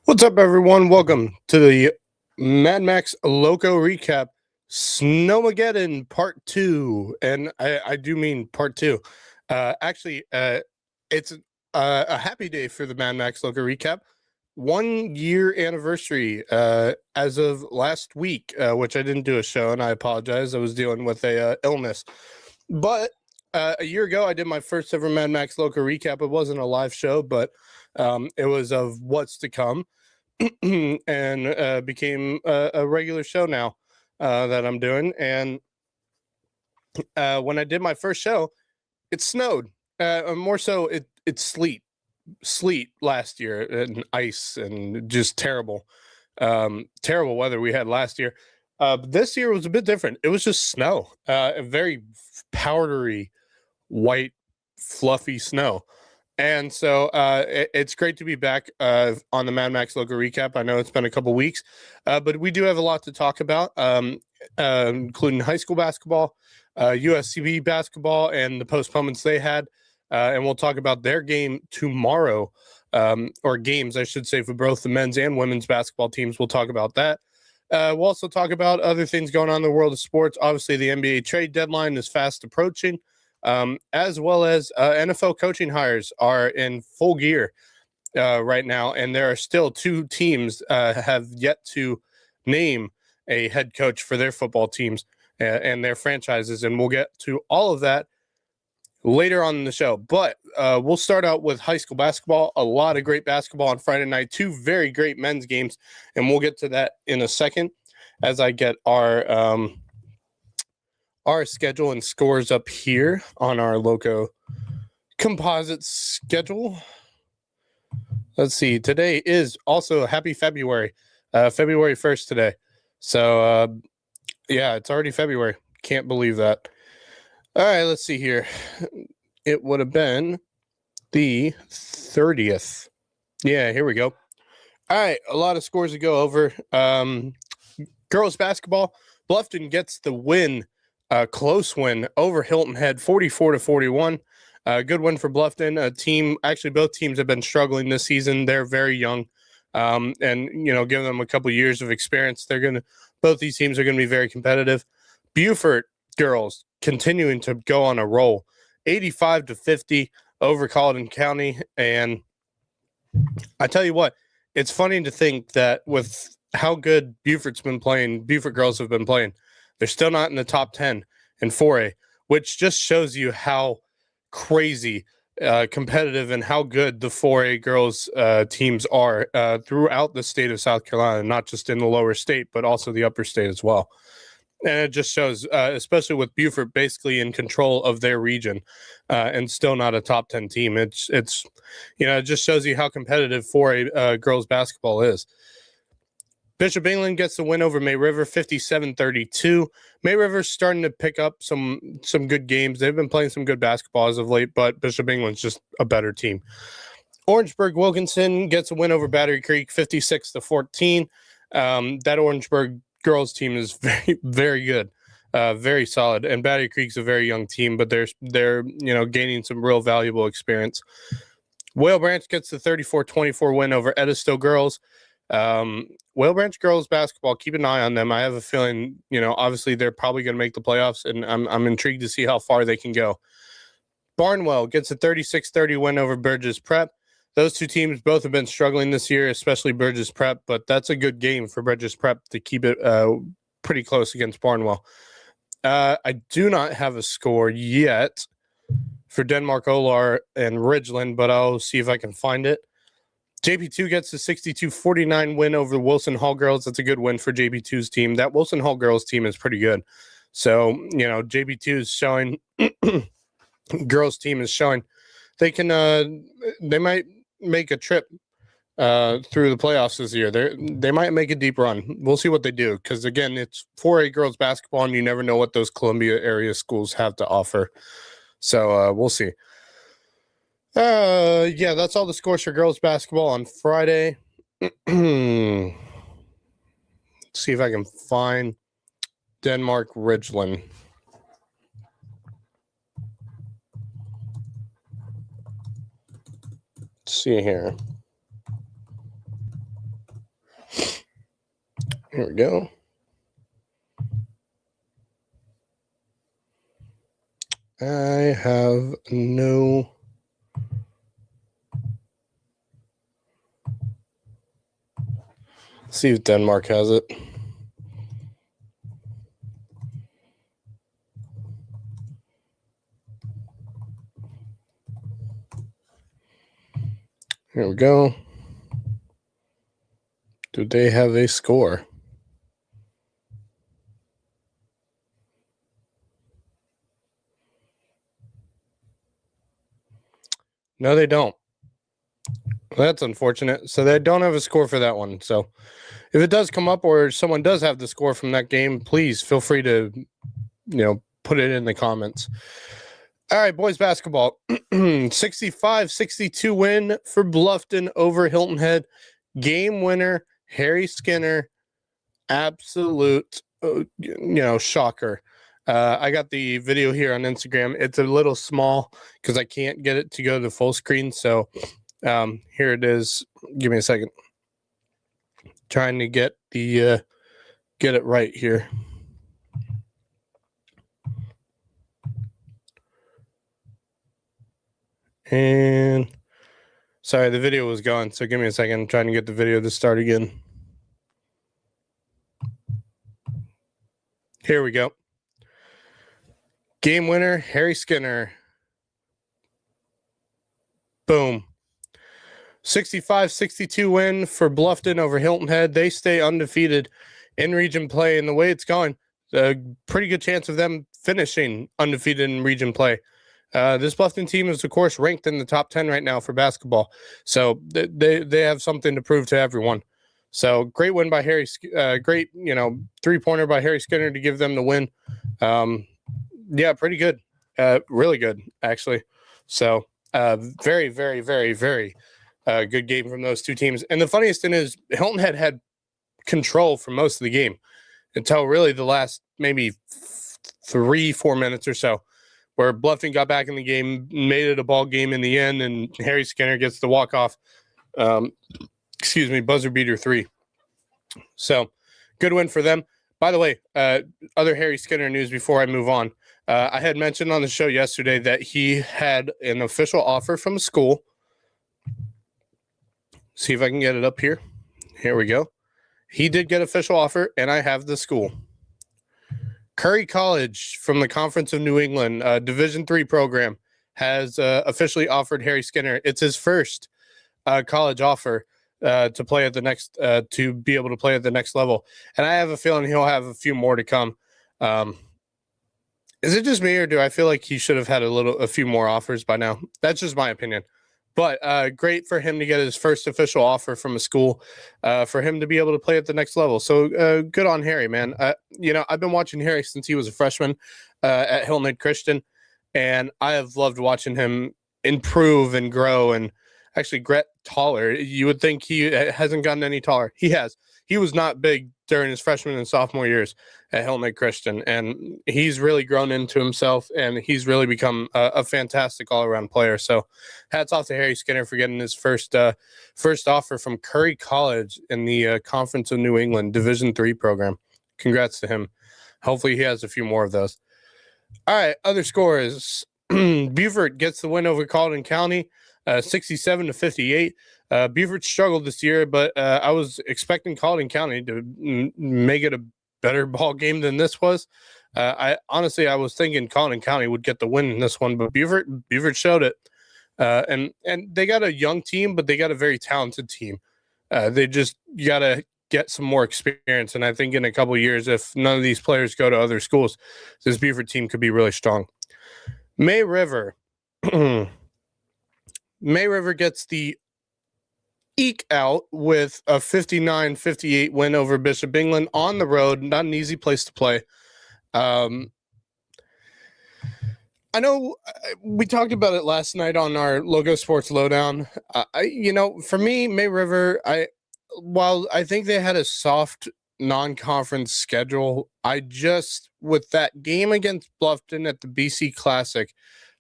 What's up, everyone? Welcome to the Mad Max Lowco recap, Snowmageddon Part 2. And I do mean Part 2. It's a happy day for the Mad Max Lowco recap. 1 year anniversary as of last week, which I didn't do a show, and I apologize. I was dealing with a illness. But a year ago, I did my first ever Mad Max Lowco recap. It wasn't a live show, but it was of what's to come. And became a regular show now that I'm doing. And when I did my first show, it snowed. More so, it sleet last year, and ice, and just terrible weather we had last year. This year was a bit different. It was just snow, a very powdery, white, fluffy snow. And so it's great to be back on the Mad Max Lowco recap. I know it's been a couple weeks, but we do have a lot to talk about, including high school basketball, USCB basketball, and the postponements they had. And we'll talk about their game tomorrow, or games, I should say, for both the men's and women's basketball teams. We'll talk about that. We'll also talk about other things going on in the world of sports. Obviously, the NBA trade deadline is fast approaching. As well as NFL coaching hires are in full gear right now, and there are still two teams have yet to name a head coach for their football teams and their franchises, and we'll get to all of that later on in the show. But we'll start out with high school basketball. A lot of great basketball on Friday night, two very great men's games, and we'll get to that in a second as I get our schedule and scores up here on our Lowco composite schedule. Let's see. Today is also happy February, February 1st today. So, yeah, it's already February. Can't believe that. All right, let's see here. It would have been the 30th. Yeah, here we go. All right, a lot of scores to go over. Girls basketball, Bluffton gets the win. Close win over Hilton Head, 44-41. Good win for Bluffton. Actually, both teams have been struggling this season. They're very young, and give them a couple years of experience. Both these teams are gonna be very competitive. Beaufort girls continuing to go on a roll, 85-50 over Colleton County. And I tell you what, it's funny to think that with how good Beaufort girls have been playing, they're still not in the top 10 in 4A, which just shows you how crazy competitive and how good the 4A girls teams are throughout the state of South Carolina, not just in the lower state, but also the upper state as well. And it just shows, especially with Beaufort basically in control of their region and still not a top 10 team. It just shows you how competitive 4A girls basketball is. Bishop England gets the win over May River, 57-32. May River's starting to pick up some good games. They've been playing some good basketball as of late, but Bishop England's just a better team. Orangeburg Wilkinson gets a win over Battery Creek, 56-14. That Orangeburg girls team is very, very good, very solid. And Battery Creek's a very young team, but they're gaining some real valuable experience. Whale Branch gets the 34-24 win over Edisto girls. Whale Branch girls basketball, keep an eye on them. I have a feeling, obviously they're probably going to make the playoffs, and I'm intrigued to see how far they can go. Barnwell gets a 36-30 win over Burgess Prep. Those two teams both have been struggling this year, especially Burgess Prep, but that's a good game for Burgess Prep to keep it pretty close against Barnwell. I do not have a score yet for Denmark Olar and Ridgeland, but I'll see if I can find it. JP2 gets the 62-49 win over the Wilson Hall girls. That's a good win for JP2's team. That Wilson Hall girls team is pretty good. So, JP2 is showing, girls team is showing they can, they might make a trip through the playoffs this year. They might make a deep run. We'll see what they do, because, again, it's 4A girls basketball, and you never know what those Columbia area schools have to offer. So we'll see. Yeah, that's all the scores for girls basketball on Friday. See if I can find Denmark Ridgeland. Let's see here. Here we go. I have no... See if Denmark has it. Here we go. Do they have a score? No, they don't. That's unfortunate. So they don't have a score for that one. So if it does come up or someone does have the score from that game, please feel free to, put it in the comments. All right, boys basketball. 65-62 win for Bluffton over Hilton Head. Game winner, Harry Skinner. Absolute, shocker. I got the video here on Instagram. It's a little small because I can't get it to go to full screen. So here it is. Give me a second. Trying to get the get it right here. And sorry, the video was gone. So give me a second. I'm trying to get the video to start again. Here we go. Game winner, Harry Skinner. Boom. 65-62 win for Bluffton over Hilton Head. They stay undefeated in region play. And the way it's going, a pretty good chance of them finishing undefeated in region play. This Bluffton team is, of course, ranked in the top 10 right now for basketball. So they have something to prove to everyone. So great win by Harry. Great, three-pointer by Harry Skinner to give them the win. Yeah, pretty good. Really good, actually. So very, very, very, very good game from those two teams. And the funniest thing is Hilton Head had control for most of the game until really the last maybe 3-4 minutes or so, where Bluffton got back in the game, made it a ball game in the end, and Harry Skinner gets the walk-off, buzzer beater 3. So good win for them. By the way, other Harry Skinner news before I move on. I had mentioned on the show yesterday that he had an official offer from a school. See if I can get it up here. Here we go. He did get official offer, and I have the school. Curry College from the Conference of New England, Division III program, has officially offered Harry Skinner. It's his first college offer to play at the next, to be able to play at the next level. And I have a feeling he'll have a few more to come. Is it just me, or do I feel like he should have had a few more offers by now? That's just my opinion. But great for him to get his first official offer from a school, for him to be able to play at the next level. So good on Harry, man. I've been watching Harry since he was a freshman at Hilton Head Christian, and I have loved watching him improve and grow and actually get taller. You would think he hasn't gotten any taller. He has. He was not big during his freshman and sophomore years at Hilton Head Christian, and he's really grown into himself, and he's really become a fantastic all-around player. So hats off to Harry Skinner for getting his first offer from Curry College in the Conference of New England Division III program. Congrats to him. Hopefully he has a few more of those. All right, other scores. Beaufort gets the win over Colleton County, 67-58. Beaufort struggled this year, but I was expecting Colleton County to make it a better ball game than this was. I was thinking Colleton County would get the win in this one, but Beaufort showed it. And they got a young team, but they got a very talented team. They just got to get some more experience. And I think in a couple of years, if none of these players go to other schools, this Beaufort team could be really strong. May River. May River gets the eke out with a 59-58 win over Bishop England on the road. Not an easy place to play. I know we talked about it last night on our Logo Sports Lowdown. For me, May River, while I think they had a soft non-conference schedule, with that game against Bluffton at the BC Classic,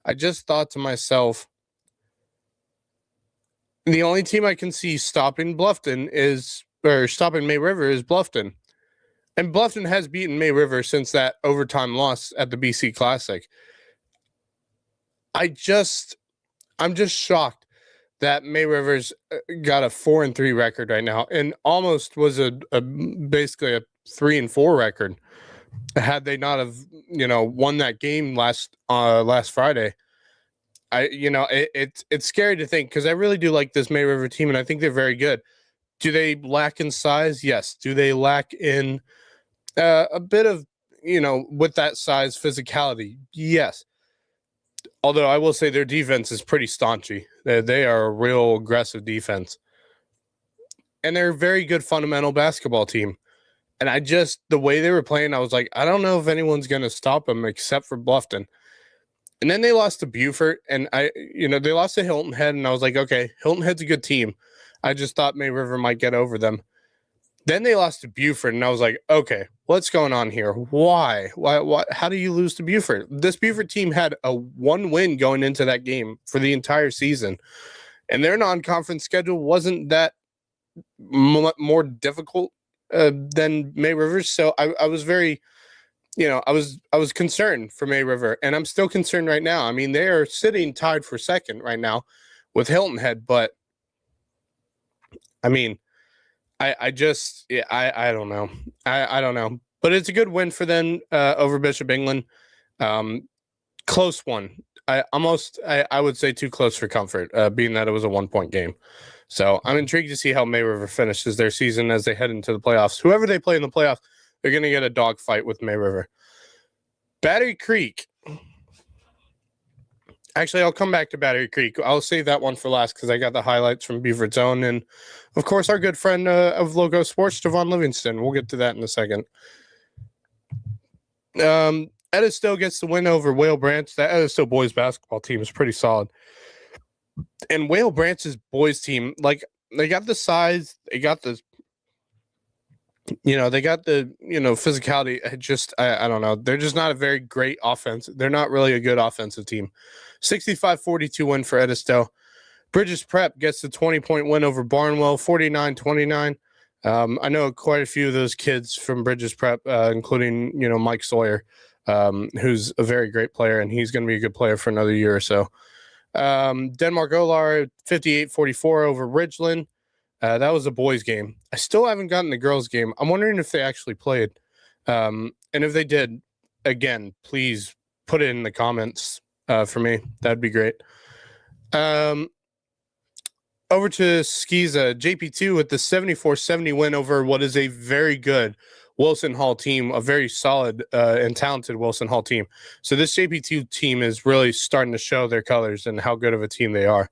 I just thought to myself, the only team I can see stopping May River is Bluffton. And Bluffton has beaten May River since that overtime loss at the BC Classic. I'm just shocked that May River's got a 4-3 record right now, and almost was a basically a 3-4 record had they not have won that game last Friday. It's scary to think, because I really do like this May River team, and I think they're very good. Do they lack in size? Yes. Do they lack in a bit of with that size physicality? Yes. Although I will say their defense is pretty staunchy. They are a real aggressive defense. And they're a very good fundamental basketball team. And the way they were playing, I was like, I don't know if anyone's going to stop them except for Bluffton. And then they lost to Beaufort, and they lost to Hilton Head, and I was like, okay, Hilton Head's a good team. I just thought May River might get over them. Then they lost to Beaufort, and I was like, okay, what's going on here? Why? How do you lose to Beaufort? This Beaufort team had a 1 win going into that game for the entire season, and their non-conference schedule wasn't that more difficult than May River's. So I was very, I was concerned for May River, and I'm still concerned right now. I mean, they are sitting tied for second right now with Hilton Head, but I mean, I don't know. I don't know. But it's a good win for them over Bishop England. Close one. I would say too close for comfort, being that it was a 1-point game. So I'm intrigued to see how May River finishes their season as they head into the playoffs. Whoever they play in the playoffs, they're going to get a dogfight with May River. Battery Creek. Actually, I'll come back to Battery Creek. I'll save that one for last because I got the highlights from Beaufort Zone. And, of course, our good friend of Lowco Sports, Javon Livingston. We'll get to that in a second. Edisto gets the win over Whale Branch. That Edisto boys basketball team is pretty solid. And Whale Branch's boys team, like, they got the size, they got the physicality. I don't know. They're just not a very great offense. They're not really a good offensive team. 65-42 win for Edisto. Bridges Prep gets the 20-point win over Barnwell, 49-29. I know quite a few of those kids from Bridges Prep, including, Mike Sawyer, who's a very great player, and he's going to be a good player for another year or so. Denmark Olar, 58-44 over Ridgeland. That was a boys' game. I still haven't gotten the girls' game. I'm wondering if they actually played. And if they did, again, please put it in the comments for me. That'd be great. Over to Skiza, JP2 with the 74-70 win over what is a very good Wilson Hall team, a very solid and talented Wilson Hall team. So this JP2 team is really starting to show their colors and how good of a team they are.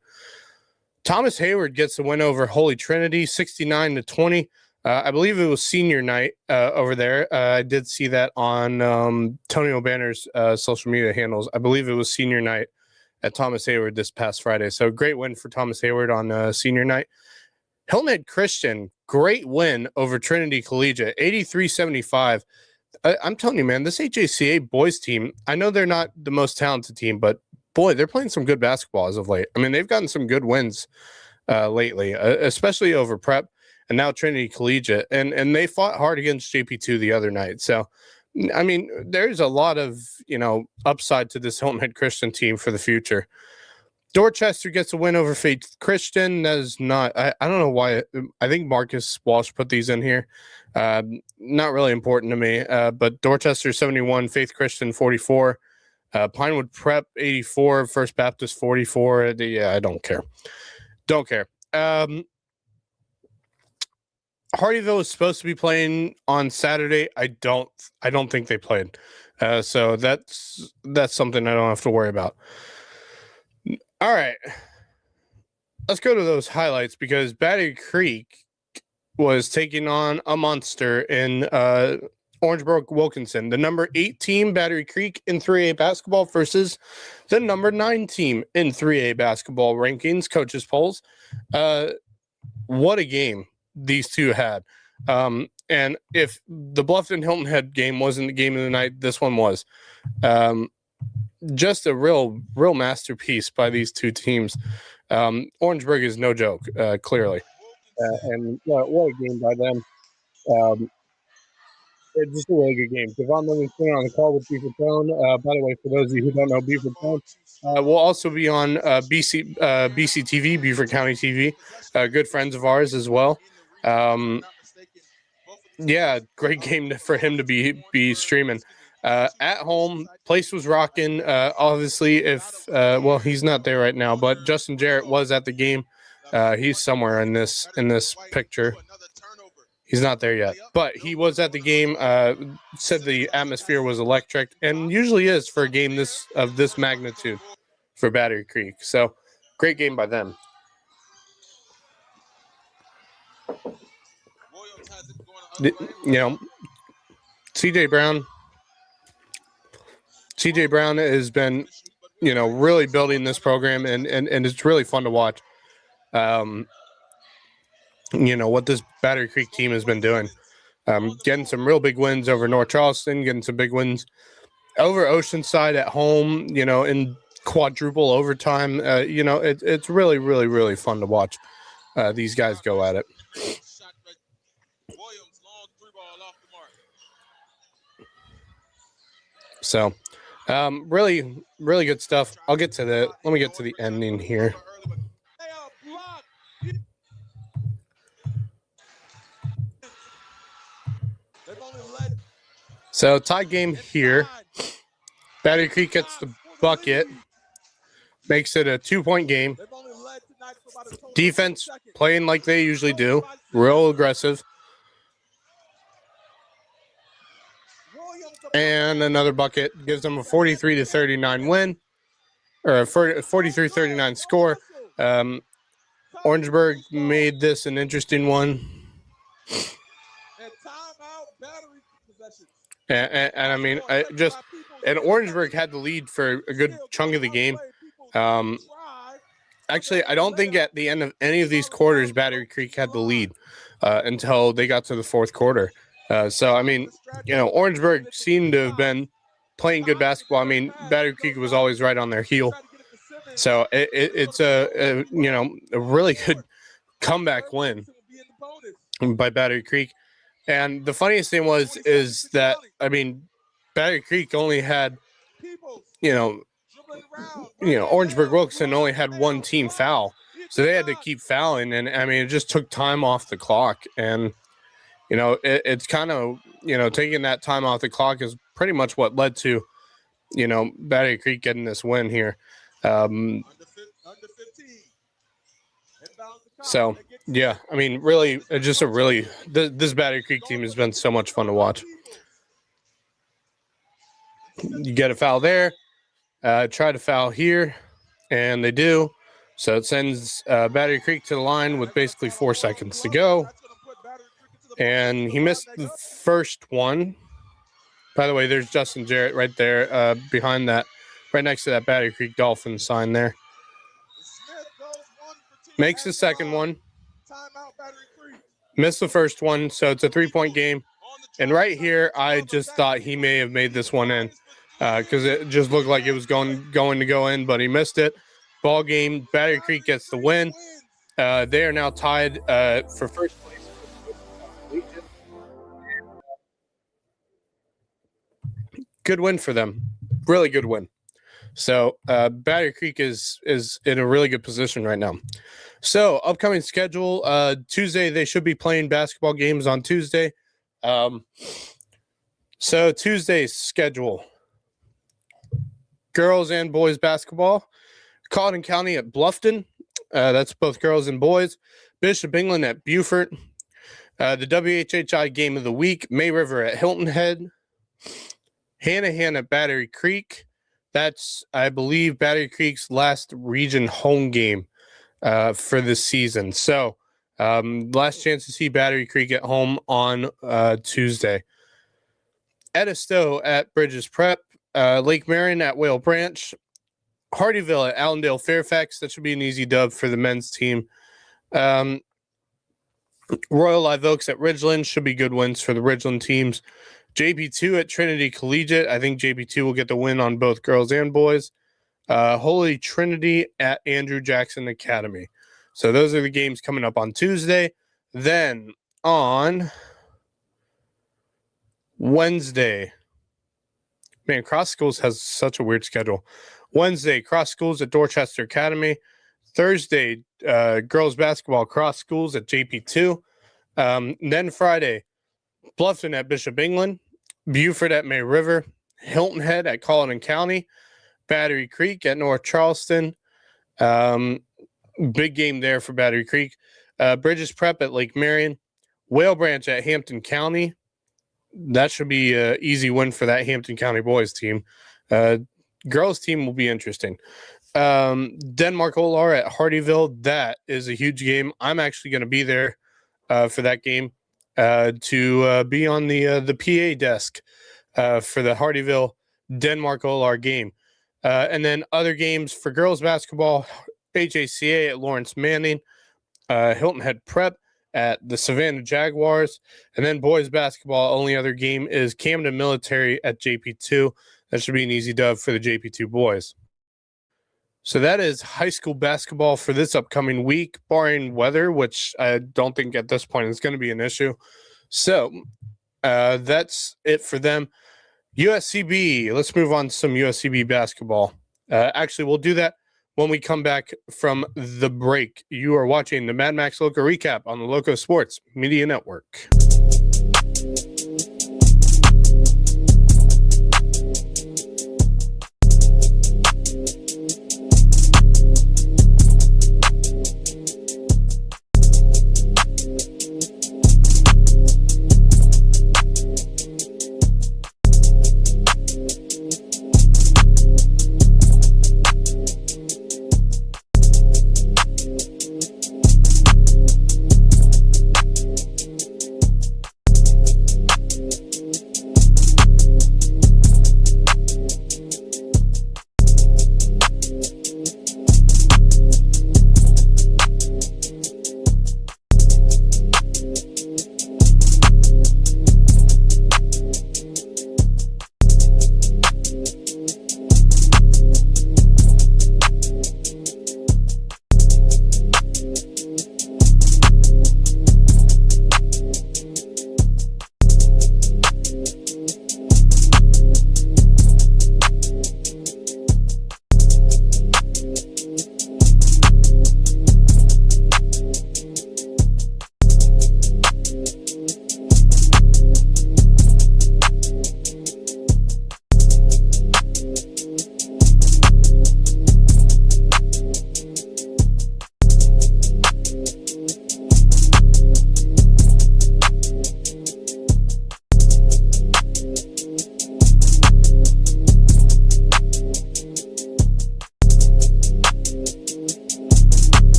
Thomas Hayward gets the win over Holy Trinity, 69-20. I believe it was senior night over there. I did see that on Tony O'Banner's social media handles. I believe it was senior night at Thomas Hayward this past Friday. So great win for Thomas Hayward on senior night. Hilton Head Christian, great win over Trinity Collegiate, 83-75. I'm telling you, man, this HACA boys team, I know they're not the most talented team, but boy, they're playing some good basketball as of late. I mean, they've gotten some good wins lately, especially over Prep and now Trinity Collegiate. And they fought hard against JP2 the other night. So, I mean, there's a lot of, upside to this Hilton Head Christian team for the future. Dorchester gets a win over Faith Christian. That is not, I don't know why. I think Marcus Walsh put these in here. Not really important to me. But Dorchester 71, Faith Christian 44. Pinewood Prep 84, First Baptist 44. I don't care. Don't care. Hardyville is supposed to be playing on Saturday. I don't think they played. So that's something I don't have to worry about. All right. Let's go to those highlights because Battery Creek was taking on a monster in Orangeburg Wilkinson, the number 8 team, Battery Creek, in 3A basketball versus the number 9 team in 3A basketball rankings, coaches polls. What a game these two had. And if the Bluffton Hilton Head game wasn't the game of the night, this one was. Just a real masterpiece by these two teams. Orangeburg is no joke, clearly. And what a game by them. just a really good game. Devon Livingston on the call with Beaver Tone. By the way, for those of you who don't know Beaver Tone, we'll also be on BC TV, Beaufort County TV. Good friends of ours as well. Yeah, great game for him to be streaming. At home, place was rocking. Obviously, if well, he's not there right now, but Justin Jarrett was at the game. He's somewhere in this picture. He's not there yet, but he was at the game. Said the atmosphere was electric, and usually is for a game of this magnitude for Battery Creek. So, great game by them. You know, CJ Brown has been, really building this program, and it's really fun to watch. What this Battery Creek team has been doing. Getting some real big wins over North Charleston, getting some big wins over Oceanside at home, in quadruple overtime. It's really, really, really fun to watch these guys go at it. So, really, really good stuff. Let me get to the ending here. So, tie game here. Battery Creek gets the bucket, makes it a 2-point game. Defense playing like they usually do, real aggressive. And another bucket gives them a 43-39 win, or a 43-39 score. Orangeburg made this an interesting one. And I mean, and Orangeburg had the lead for a good chunk of the game. Actually, I don't think at the end of any of these quarters, Battery Creek had the lead until they got to the fourth quarter. So, I mean, Orangeburg seemed to have been playing good basketball. I mean, Battery Creek was always right on their heel. So it's a really good comeback win by Battery Creek. And the funniest thing is that, I mean, Battery Creek only had, Orangeburg Wilkinson only had one team foul. So they had to keep fouling. And, I mean, it just took time off the clock. And, it's kind of, taking that time off the clock is pretty much what led to, Battery Creek getting this win here. So, yeah, I mean, really, this Battery Creek team has been so much fun to watch. You get a foul there, try to foul here, and they do. So it sends Battery Creek to the line with basically 4 seconds to go. And he missed the first one. By the way, there's Justin Jarrett right there behind that, right next to that Battery Creek Dolphins sign there. Makes the second one. Missed the first one, so it's a 3-point game. And right here, I just thought he may have made this one in because it just looked like it was going to go in, but he missed it. Ball game, Battery Creek gets the win. They are now tied for first place. Good win for them. Really good win. So Battery Creek is in a really good position right now. So upcoming schedule, Tuesday, they should be playing basketball games on Tuesday. So Tuesday's schedule, girls and boys basketball. Colleton County at Bluffton. That's both girls and boys. Bishop England at Beaufort. The WHHI game of the week, May River at Hilton Head. Hanahan at Battery Creek. That's, I believe, Battery Creek's last region home game for this season. So, last chance to see Battery Creek at home on Tuesday. Edisto at Bridges Prep. Lake Marion at Whale Branch. Hardyville at Allendale Fairfax. That should be an easy dub for the men's team. Royal Live Oaks at Ridgeland. Should be good wins for the Ridgeland teams. JP2 at Trinity Collegiate. I think JP2 will get the win on both girls and boys. Holy Trinity at Andrew Jackson Academy. So those are the games coming up on Tuesday. Then on Wednesday. Man, Cross Schools has such a weird schedule. Wednesday, Cross Schools at Dorchester Academy. Thursday, girls basketball, Cross Schools at JP2. Then Friday, Bluffton at Bishop England. Buford at May River. Hilton Head at Colleton County. Battery Creek at North Charleston. Big game there for Battery Creek. Bridges Prep at Lake Marion. Whale Branch at Hampton County. That should be an easy win for that Hampton County boys team. Girls team will be interesting. Denmark Olar at Hardyville. That is a huge game. I'm actually going to be there for that game to be on the PA desk for the Hardyville Denmark Olar game. And then other games for girls basketball, HACA at Lawrence Manning, Hilton Head Prep at the Savannah Jaguars, and then boys basketball. Only other game is Camden Military at JP2. That should be an easy dub for the JP2 boys. So that is high school basketball for this upcoming week, barring weather, which I don't think at this point is going to be an issue. So that's it for them. USCB, let's move on to some USCB basketball. Actually, we'll do that when we come back from the break. You are watching the Mad Max Lowco Recap on the Lowco Sports Media Network.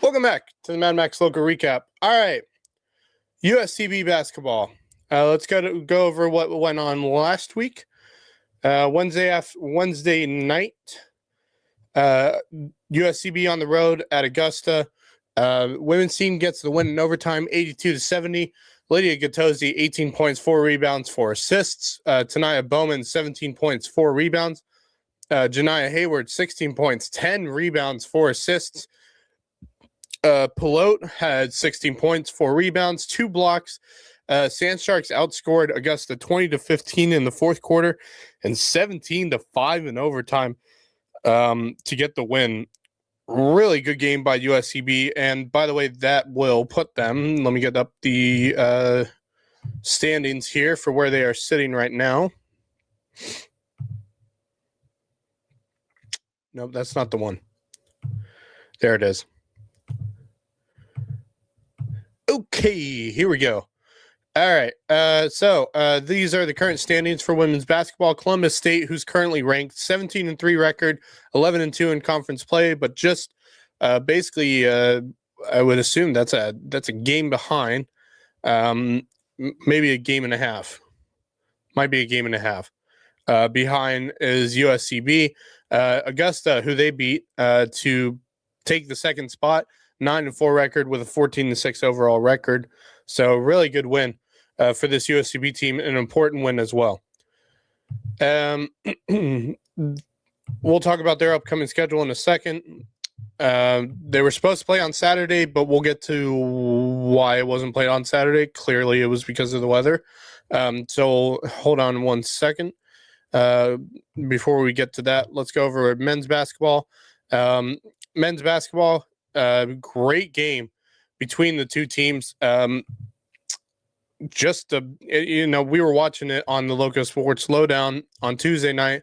Welcome back to the Mad Max Lowco Recap. All right, USCB basketball. Let's go over what went on last week. Wednesday night, USCB on the road at Augusta. Women's team gets the win in overtime, 82-70. Lydia Gattosi, 18 points, 4 rebounds, 4 assists. Tanaya Bowman, 17 points, 4 rebounds. Janiyah Hayward, 16 points, 10 rebounds, 4 assists. Pelote had 16 points, 4 rebounds, 2 blocks. Sand Sharks outscored Augusta 20-15 in the fourth quarter and 17-5 in overtime to get the win. Really good game by USCB. And by the way, that will put them, let me get up the standings here for where they are sitting right now. Nope, that's not the one. There it is. Okay, here we go. All right, so these are the current standings for women's basketball. Columbus State, who's currently ranked 17-3 record, 11-2 in conference play, but just basically, I would assume that's a game behind, maybe a game and a half. Might be a game and a half. Behind is USCB. Augusta, who they beat to take the second spot, 9-4 record with a 14-6 overall record. So really good win for this USCB team, an important win as well. We'll talk about their upcoming schedule in a second. They were supposed to play on Saturday, but we'll get to why it wasn't played on Saturday. Clearly, it was because of the weather. So hold on one second. Before we get to that, let's go over men's basketball. Men's basketball, great game between the two teams. We were watching it on the Lowco Sports Lowdown on Tuesday night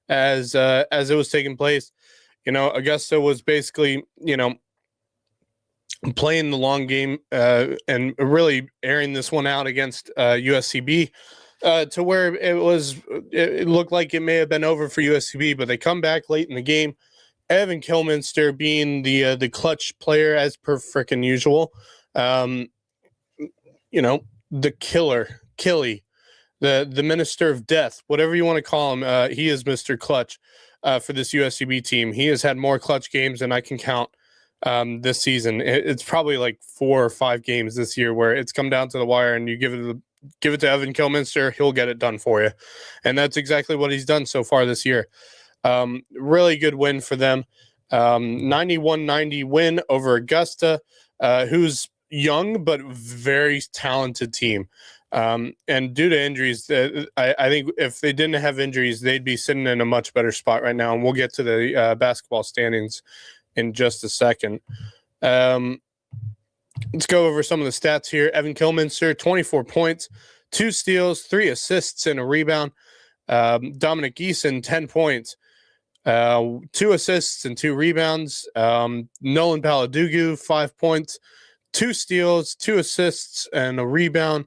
as it was taking place. Augusta was basically, playing the long game and really airing this one out against USCB to where it looked like it may have been over for USCB, but they come back late in the game. Evan Kilminster being the clutch player as per frickin' usual. The killer, Killy, the minister of death, whatever you want to call him. He is Mr. Clutch for this USCB team. He has had more clutch games than I can count this season. It's probably like 4 or 5 games this year where it's come down to the wire, and you give it to Evan Kilminster, he'll get it done for you. And that's exactly what he's done so far this year. Really good win for them. 91-90 win over Augusta, who's young but very talented team. And due to injuries, I think if they didn't have injuries, they'd be sitting in a much better spot right now. And we'll get to the basketball standings in just a second. Let's go over some of the stats here. Evan Kilminster, 24 points, 2 steals, 3 assists, and a rebound. Dominic Geeson, 10 points, 2 assists, and 2 rebounds. Nolan Paladugu, 5 points, 2 steals, 2 assists, and a rebound.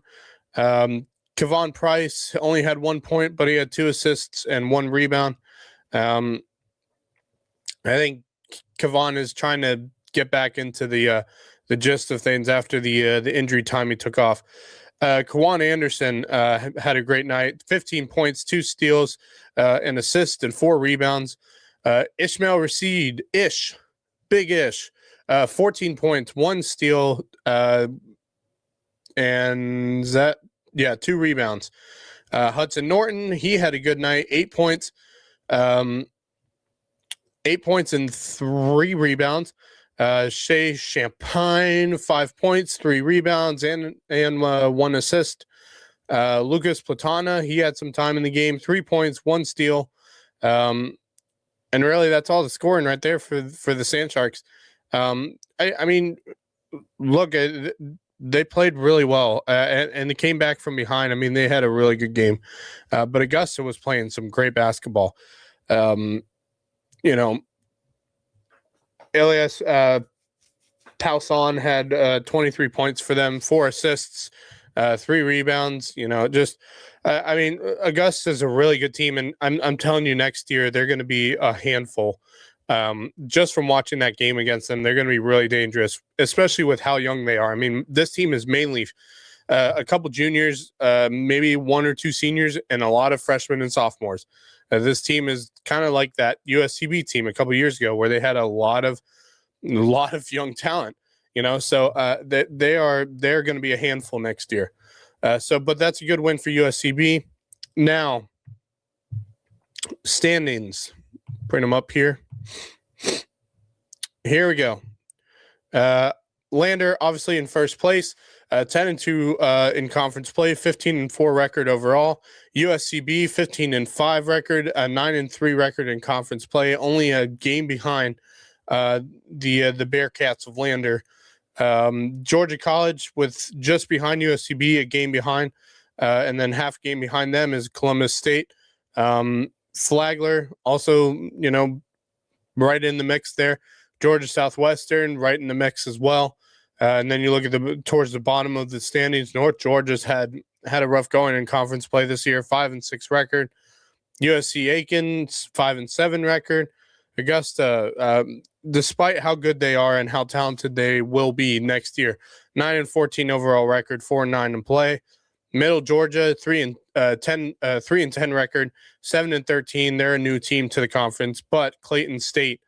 Kevon Price only had 1 point, but he had 2 assists and 1 rebound. I think Kevon is trying to get back into the gist of things after the injury time he took off. Kawan Anderson had a great night. 15 points, 2 steals, an assist, and 4 rebounds. Ishmael Rashid, Big Ish, 14 points, 1 steal, and 2 rebounds. Hudson Norton, he had a good night. 8 points, 8 points and 3 rebounds. Shea Champagne, 5 points, 3 rebounds, and 1 assist. Lucas Platana, he had some time in the game, 3 points, 1 steal. And really, that's all the scoring right there for the Sand Sharks. I mean, look, they played really well, and they came back from behind. I mean, they had a really good game. But Augusta was playing some great basketball. Elias Tauson had 23 points for them, 4 assists, 3 rebounds. Augusta's a really good team, and I'm telling you, next year they're going to be a handful. Just from watching that game against them, they're going to be really dangerous, especially with how young they are. I mean, this team is mainly a couple juniors, maybe 1 or 2 seniors, and a lot of freshmen and sophomores. This team is kind of like that USCB team a couple years ago, where they had a lot of young talent. So they're going to be a handful next year. But that's a good win for USCB. Now, standings, bring them up here. Here we go. Lander obviously in first place, 10-2 in conference play, 15-4 record overall. USCB 15-5 record, a 9-3 record in conference play, only a game behind the Bearcats of Lander. Georgia College with just behind USCB, a game behind, and then half game behind them is Columbus State. Flagler also, right in the mix there. Georgia Southwestern right in the mix as well. And then you look at towards the bottom of the standings. North Georgia's had a rough going in conference play this year, 5-6 record. USC Aiken 5-7 record. Augusta, despite how good they are and how talented they will be next year, 9-14 overall record, 4-9 in play. Middle Georgia 3-10 record, 7-13. They're a new team to the conference, but Clayton State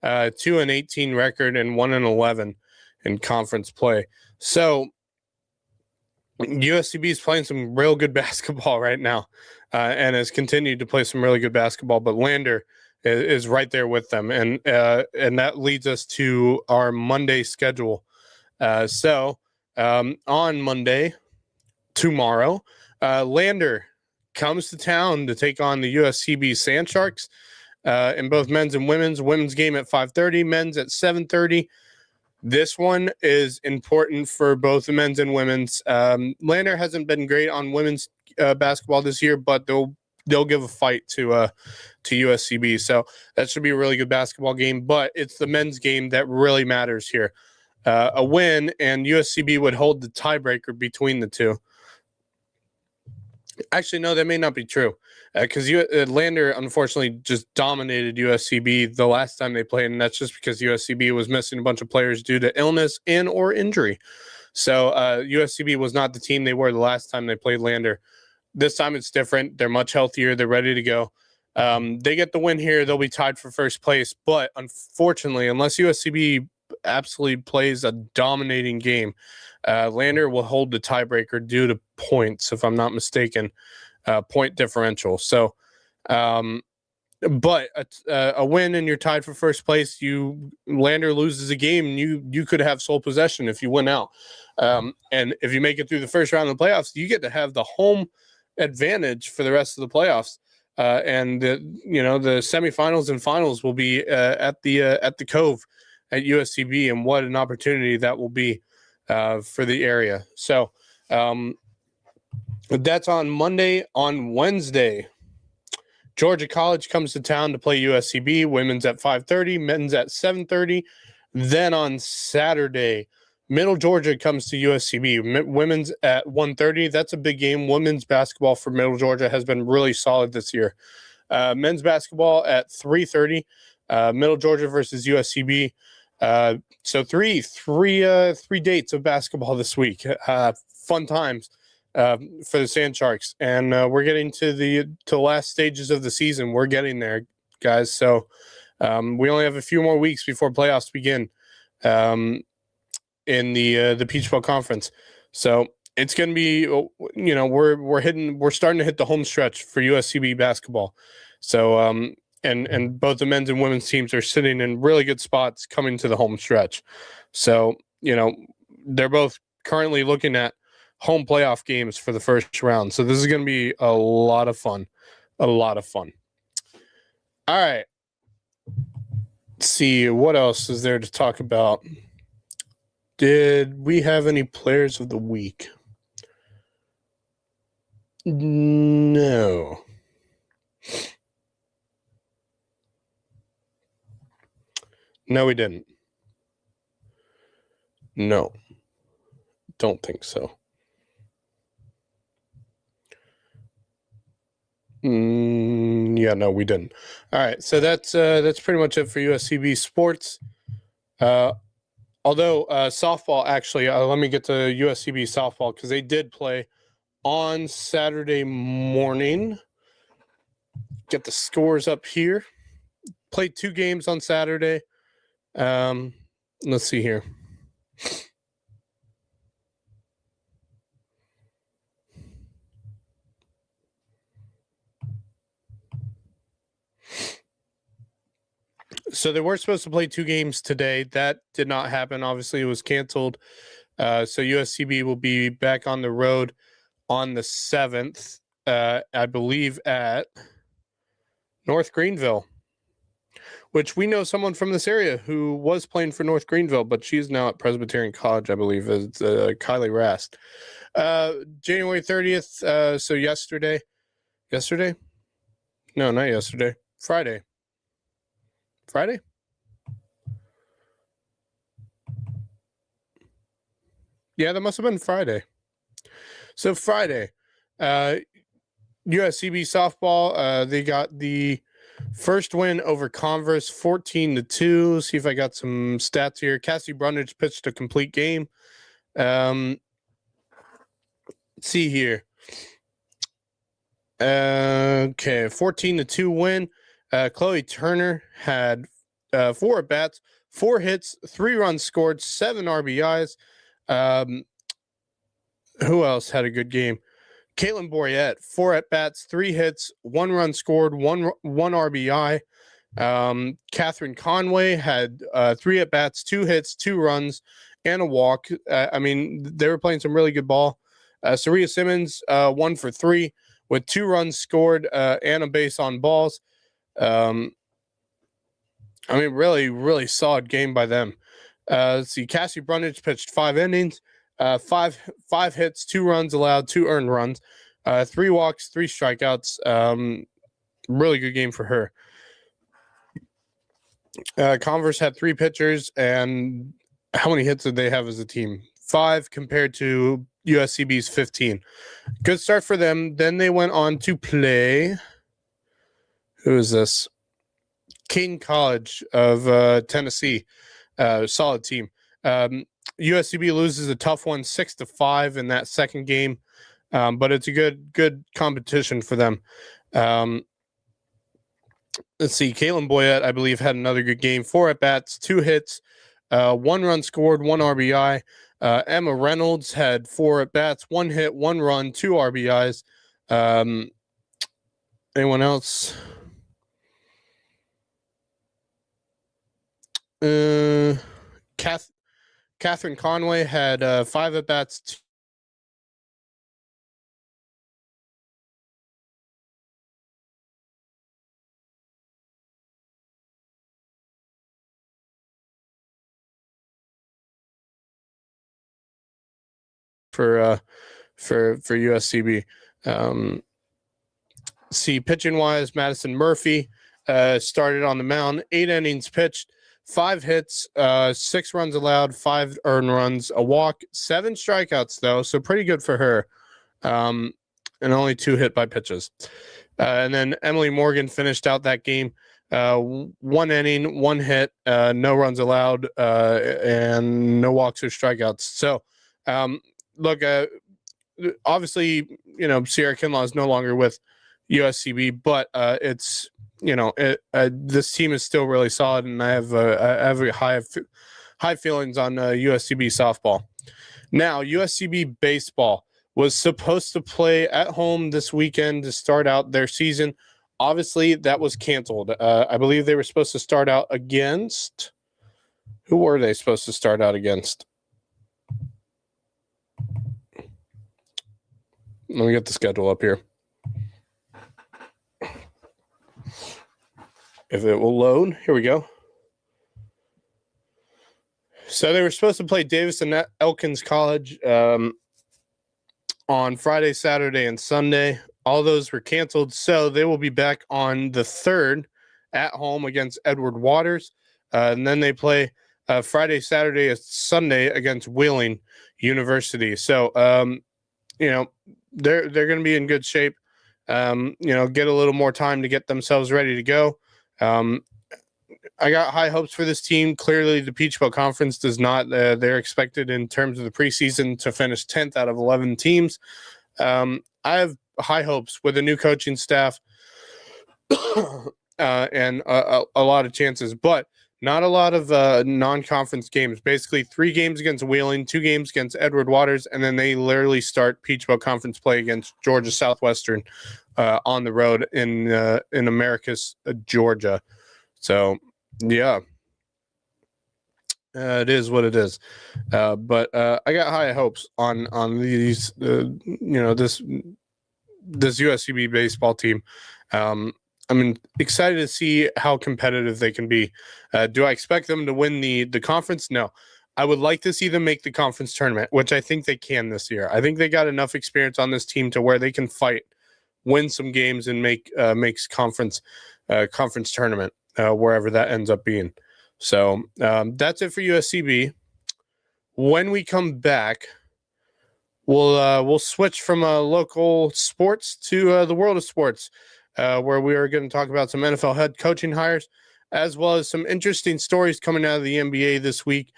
2-18 record and 1-11 in conference play. So USCB is playing some real good basketball right now, and has continued to play some really good basketball. But Lander is right there with them, and that leads us to our Monday schedule. So on Monday, tomorrow, Lander comes to town to take on the USCB Sand Sharks in both men's and women's. Women's game at 5:30, men's at 7:30. This one is important for both the men's and women's. Lander hasn't been great on women's basketball this year, but they'll give a fight to USCB. So that should be a really good basketball game. But it's the men's game that really matters here. A win, and USCB would hold the tiebreaker between the two. Actually, no, that may not be true, because Lander unfortunately just dominated USCB the last time they played, and that's just because USCB was missing a bunch of players due to illness and or injury. So USCB was not the team they were the last time they played Lander. This time it's different. They're much healthier. They're ready to go. They get the win here. They'll be tied for first place. But unfortunately, unless USCB absolutely plays a dominating game, Lander will hold the tiebreaker due to points, if I'm not mistaken, point differential. So, but a win and you're tied for first place. Lander loses a game, and you could have sole possession if you win out. And if you make it through the first round of the playoffs, you get to have the home advantage for the rest of the playoffs. And the semifinals and finals will be at the Cove at USCB, and what an opportunity that will be for the area. So that's on Monday. On Wednesday, Georgia College comes to town to play USCB. Women's at 5:30, men's at 7:30. Then on Saturday, Middle Georgia comes to USCB. Women's at 1:30. That's a big game. Women's basketball for Middle Georgia has been really solid this year. Men's basketball at 3:30. Middle Georgia versus USCB. So three dates of basketball this week. Fun times for the Sand Sharks, and we're getting to the last stages of the season. We're getting there, guys. So we only have a few more weeks before playoffs begin in the Peach Bowl Conference. So it's going to be, we're starting to hit the home stretch for USCB basketball. So and both the men's and women's teams are sitting in really good spots coming to the home stretch. So, they're both currently looking at home playoff games for the first round. So this is going to be a lot of fun. All right. Let's see, what else is there to talk about? Did we have any players of the week? No. No, we didn't. No. Don't think so. Yeah, no, we didn't. All right, so that's pretty much it for USCB sports. Although softball, actually, let me get to USCB softball, because they did play on Saturday morning. Get the scores up here. Played 2 games on Saturday. Let's see here. So they were supposed to play 2 games today. That did not happen. Obviously, it was canceled. So USCB will be back on the road on the 7th, I believe, at North Greenville, which we know someone from this area who was playing for North Greenville, but she's now at Presbyterian College, I believe. It's Kylie Rast. January 30th, so yesterday? No, not yesterday. Friday? Yeah, that must have been Friday. So Friday, USCB softball, they got the first win over Converse, 14-2. See if I got some stats here. Cassie Brundage pitched a complete game. Let's see here. Okay, 14-2 win. Chloe Turner had 4 at-bats, 4 hits, 3 runs scored, 7 RBIs. Who else had a good game? Caitlin Boyette, 4 at-bats, 3 hits, 1 run scored, 1 RBI. Catherine Conway had 3 at-bats, 2 hits, 2 runs, and a walk. They were playing some really good ball. Saria Simmons, 1 for 3 with 2 runs scored and a base on balls. Really, really solid game by them. Let's see. Cassie Brundage pitched 5 innings, 5 hits, 2 runs allowed, 2 earned runs, 3 walks, 3 strikeouts. Really good game for her. Converse had 3 pitchers, and how many hits did they have as a team? 5 compared to USCB's 15. Good start for them. Then they went on to play. Who is this? Caden College of Tennessee. Solid team. USCB loses a tough one, 6-5 in that second game, but it's a good competition for them. Let's see. Caitlin Boyette, I believe, had another good game. 4 at-bats, 2 hits, 1 run scored, 1 RBI. Emma Reynolds had 4 at-bats, 1 hit, 1 run, 2 RBIs. Anyone else? Catherine Conway had 5 at-bats, for USCB. See, pitching wise, Madison Murphy started on the mound, 8 innings pitched, 5 hits, 6 runs allowed, 5 earned runs, a walk, 7 strikeouts though, so pretty good for her. And only 2 hit by pitches. And then Emily Morgan finished out that game. 1 inning, 1 hit, no runs allowed, and no walks or strikeouts. So, look, obviously, Sierra Kinlaw is no longer with USCB, but it's this team is still really solid, and I have high feelings on USCB softball. Now, USCB baseball was supposed to play at home this weekend to start out their season. Obviously, that was canceled. I believe they were supposed to start out against. Who were they supposed to start out against? Let me get the schedule up here. If it will load, here we go. So they were supposed to play Davis and Elkins College on Friday, Saturday, and Sunday. All those were canceled, so they will be back on the 3rd at home against Edward Waters. And then they play Friday, Saturday, and Sunday against Wheeling University. So, they're going to be in good shape. Get a little more time to get themselves ready to go. I got high hopes for this team. Clearly, the Peach Belt Conference does not. They're expected in terms of the preseason to finish 10th out of 11 teams. I have high hopes with a new coaching staff and a lot of chances, but not a lot of non-conference games. Basically, 3 games against Wheeling, 2 games against Edward Waters, and then they literally start Peach Belt Conference play against Georgia Southwestern on the road in Americus, Georgia. So, yeah, it is what it is. But I got high hopes on these. This USCB baseball team. I'm excited to see how competitive they can be. Do I expect them to win the conference? No. I would like to see them make the conference tournament, which I think they can this year. I think they got enough experience on this team to where they can fight, win some games, and makes conference tournament wherever that ends up being. So that's it for USCB. When we come back, we'll switch from local sports to the world of sports. Where we are going to talk about some NFL head coaching hires, as well as some interesting stories coming out of the NBA this week,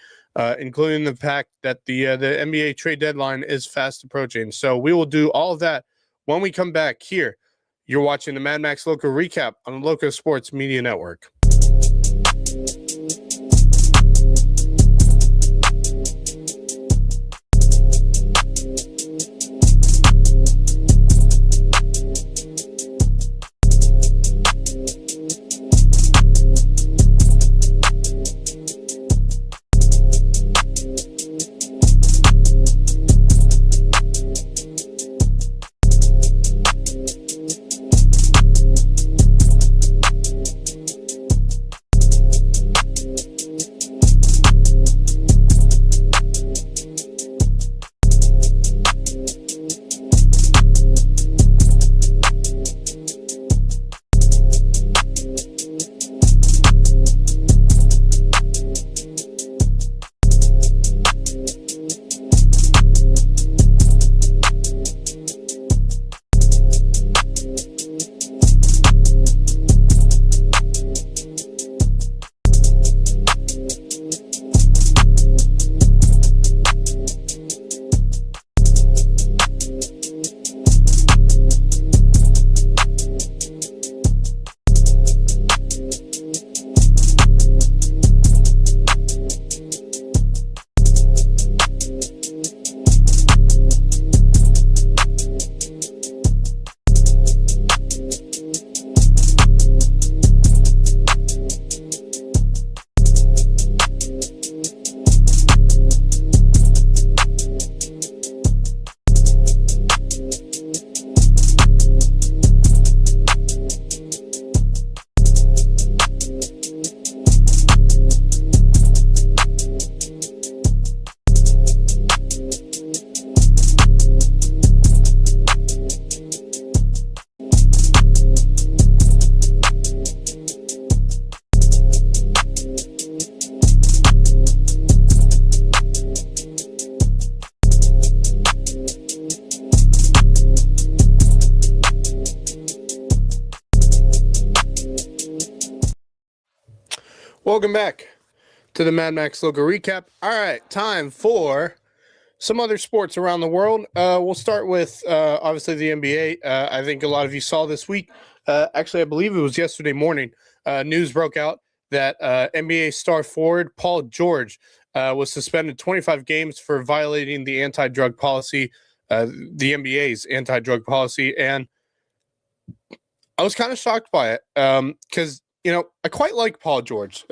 including the fact that the NBA trade deadline is fast approaching. So we will do all of that when we come back here. You're watching the Mad Max Lowco Recap on the Lowco Sports Media Network. Welcome back to the Mad Max Local Recap. All right, time for some other sports around the world. We'll start with obviously the NBA. I think a lot of you saw this week. Actually, I believe it was yesterday morning. News broke out that NBA star forward Paul George was suspended 25 games for violating the anti-drug policy, the NBA's anti-drug policy, and I was kind of shocked by it because I quite like Paul George,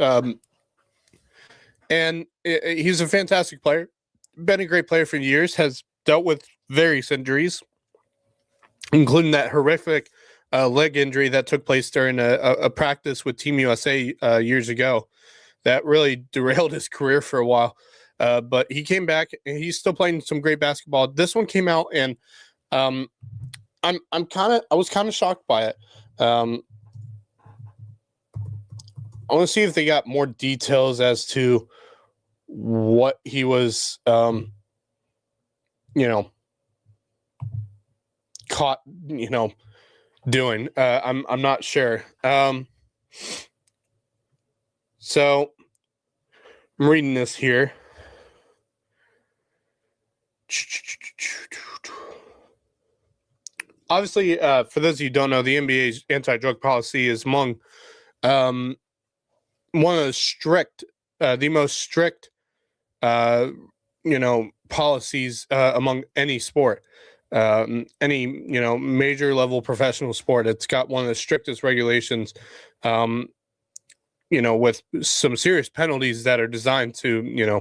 and he's a fantastic player. Been a great player for years. Has dealt with various injuries, including that horrific leg injury that took place during a practice with Team USA years ago. That really derailed his career for a while. But he came back and he's still playing some great basketball. This one came out and I was kind of shocked by it. I want to see if they got more details as to what he was, caught, doing. I'm not sure. So I'm reading this here. Obviously, for those of you who don't know, the NBA's anti-drug policy is among one of the most strict, policies among any sport, any major level professional sport. It's got one of the strictest regulations, with some serious penalties that are designed to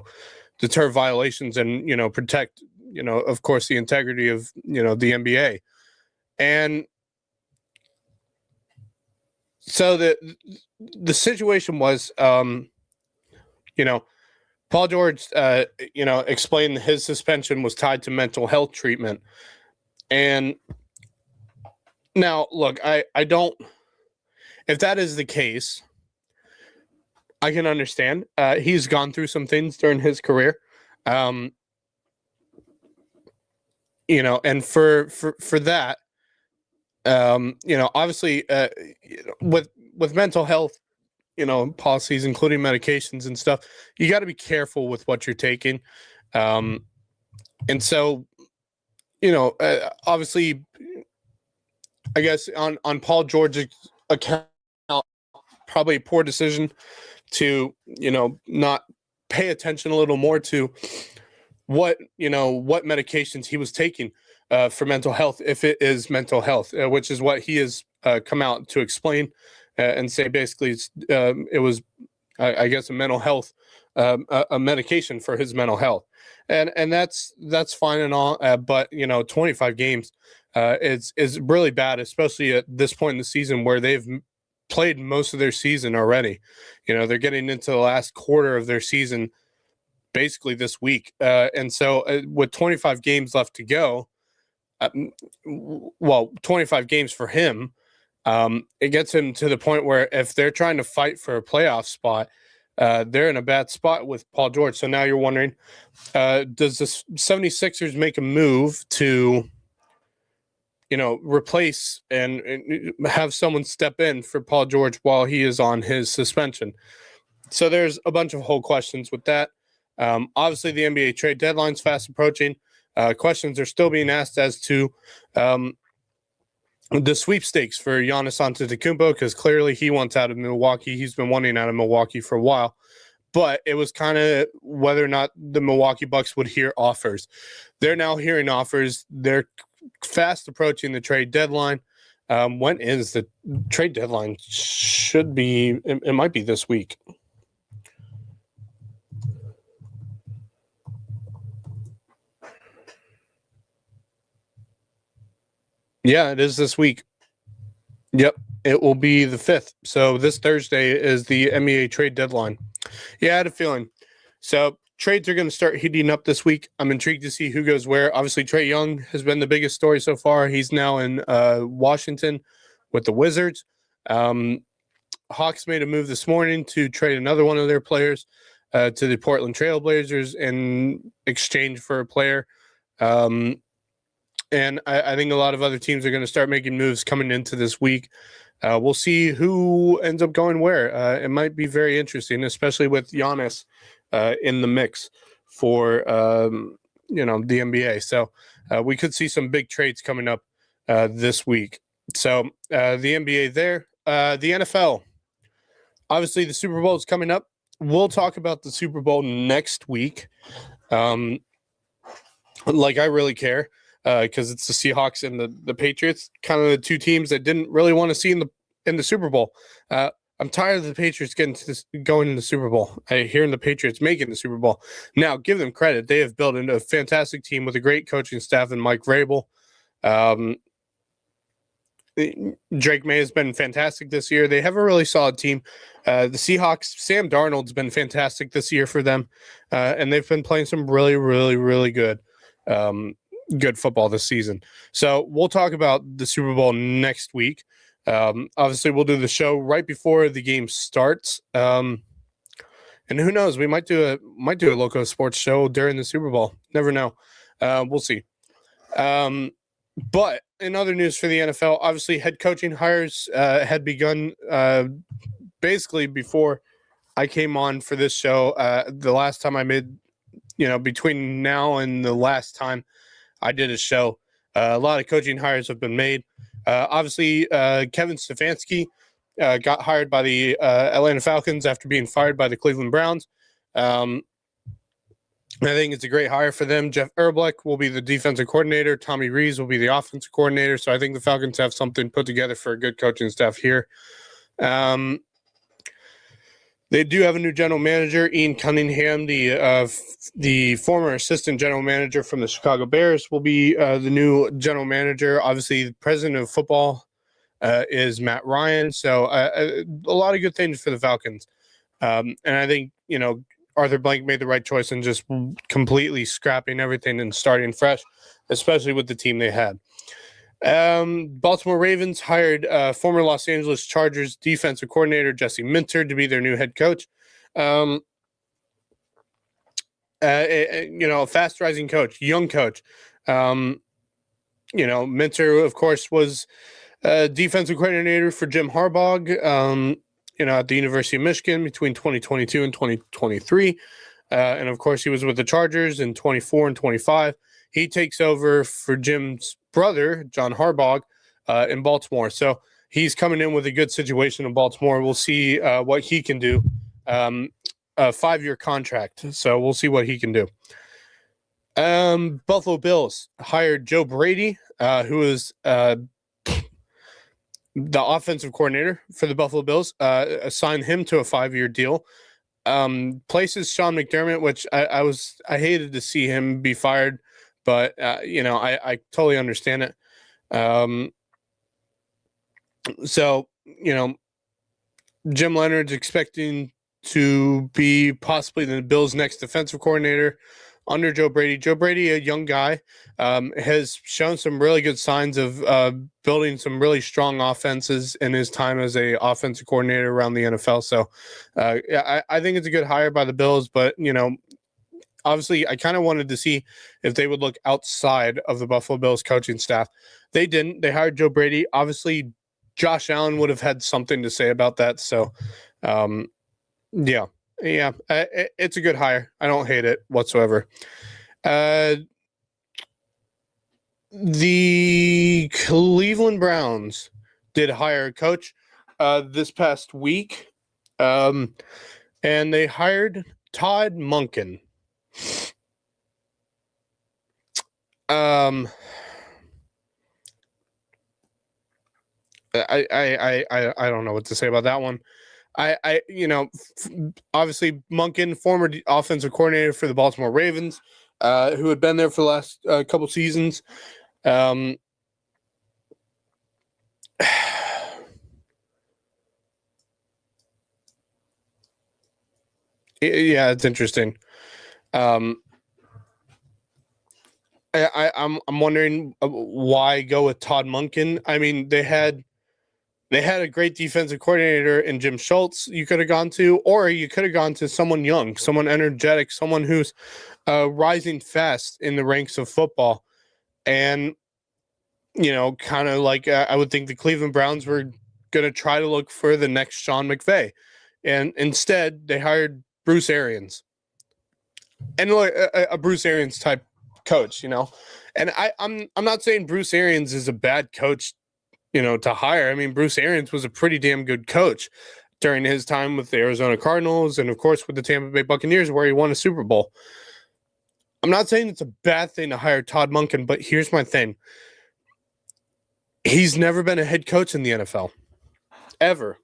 deter violations and protect of course the integrity of the NBA. And so the situation was, Paul George, explained his suspension was tied to mental health treatment. And now, look, I don't, if that is the case, I can understand. He's gone through some things during his career. And for that, obviously, with mental health, policies, including medications and stuff, you got to be careful with what you're taking. And so, obviously, I guess on Paul George's account, probably a poor decision to, not pay attention a little more to what medications he was taking for mental health, if it is mental health, which is what he has come out to explain and say basically it was, I guess, a mental health, a medication for his mental health. And that's fine and all, but 25 games is really bad, especially at this point in the season where they've played most of their season already. They're getting into the last quarter of their season basically this week, and so with 25 games left to go, 25 games for him, it gets him to the point where if they're trying to fight for a playoff spot, they're in a bad spot with Paul George. So now you're wondering, does the 76ers make a move to replace and have someone step in for Paul George while he is on his suspension? So there's a bunch of whole questions with that. Obviously, the NBA trade deadline's fast approaching. Questions are still being asked as to the sweepstakes for Giannis Antetokounmpo, because clearly he wants out of Milwaukee. He's been wanting out of Milwaukee for a while. But it was kind of whether or not the Milwaukee Bucks would hear offers. They're now hearing offers. They're fast approaching the trade deadline. When is the trade deadline? Should be, it might be this week. Yeah, it is this week. Yep, it will be the 5th. So this Thursday is the NBA trade deadline. Yeah, I had a feeling. So trades are going to start heating up this week. I'm intrigued to see who goes where. Obviously, Trae Young has been the biggest story so far. He's now in Washington with the Wizards. Hawks made a move this morning to trade another one of their players to the Portland Trail Blazers in exchange for a player. And I think a lot of other teams are going to start making moves coming into this week. we'll see who ends up going where. It might be very interesting, especially with Giannis in the mix for the NBA. So we could see some big trades coming up this week. So the NBA there, the NFL. Obviously, the Super Bowl is coming up. We'll talk about the Super Bowl next week. I really care because it's the Seahawks and the Patriots, kind of the two teams that didn't really want to see in the Super Bowl. I'm tired of the Patriots going in the Super Bowl. Hearing the Patriots making the Super Bowl. Now, give them credit. They have built a fantastic team with a great coaching staff and Mike Vrabel. Drake May has been fantastic this year. They have a really solid team. The Seahawks, Sam Darnold's been fantastic this year for them, and they've been playing some really, really, really good football this season. So we'll talk about the Super Bowl next week. Obviously, we'll do the show right before the game starts. And who knows? We might do a Lowco sports show during the Super Bowl. Never know. We'll see. But in other news for the NFL, obviously head coaching hires had begun basically before I came on for this show. The last time I made, between now and the last time I did a show, a lot of coaching hires have been made. Obviously, Kevin Stefanski got hired by the Atlanta Falcons after being fired by the Cleveland Browns. I think it's a great hire for them. Jeff Erblich will be the defensive coordinator. Tommy Rees will be the offensive coordinator. So I think the Falcons have something put together for a good coaching staff here. They do have a new general manager, Ian Cunningham, the former assistant general manager from the Chicago Bears, will be the new general manager. Obviously, the president of football is Matt Ryan. So a lot of good things for the Falcons. And I think, Arthur Blank made the right choice in just completely scrapping everything and starting fresh, especially with the team they had. Baltimore Ravens hired former Los Angeles Chargers defensive coordinator Jesse Minter to be their new head coach. A fast rising coach, young coach. Minter, of course, was defensive coordinator for Jim Harbaugh. At the University of Michigan between 2022 and 2023. And of course, he was with the Chargers in 24 and 25. He takes over for Jim's brother, John Harbaugh, in Baltimore. So he's coming in with a good situation in Baltimore. We'll see what he can do. A 5-year contract. So we'll see what he can do. Buffalo Bills hired Joe Brady, who is the offensive coordinator for the Buffalo Bills, assigned him to a 5-year deal. Places Sean McDermott, which I hated to see him be fired, but I totally understand it. Jim Leonard's expecting to be possibly the Bills' next defensive coordinator under Joe Brady. Joe Brady, a young guy, has shown some really good signs of building some really strong offenses in his time as a offensive coordinator around the NFL. So I think it's a good hire by the Bills, but, obviously I kind of wanted to see if they would look outside of the Buffalo Bills coaching staff. They didn't. They hired Joe Brady. Obviously, Josh Allen would have had something to say about that. So, it's a good hire. I don't hate it whatsoever. The Cleveland Browns did hire a coach this past week, and they hired Todd Monken. I don't know what to say about that one. Obviously Monken, former offensive coordinator for the Baltimore Ravens, who had been there for the last couple seasons. Yeah, it's interesting. I'm wondering why go with Todd Monken. I mean, they had a great defensive coordinator in Jim Schultz you could have gone to, or you could have gone to someone young, someone energetic, someone who's rising fast in the ranks of football. And, kind of like I would think the Cleveland Browns were going to try to look for the next Sean McVay. And instead, they hired Bruce Arians. And a Bruce Arians type coach, you know. And I'm not saying Bruce Arians is a bad coach, you know, to hire. I mean, Bruce Arians was a pretty damn good coach during his time with the Arizona Cardinals and, of course, with the Tampa Bay Buccaneers, where he won a Super Bowl. I'm not saying it's a bad thing to hire Todd Monken, but here's my thing. He's never been a head coach in the NFL. Ever.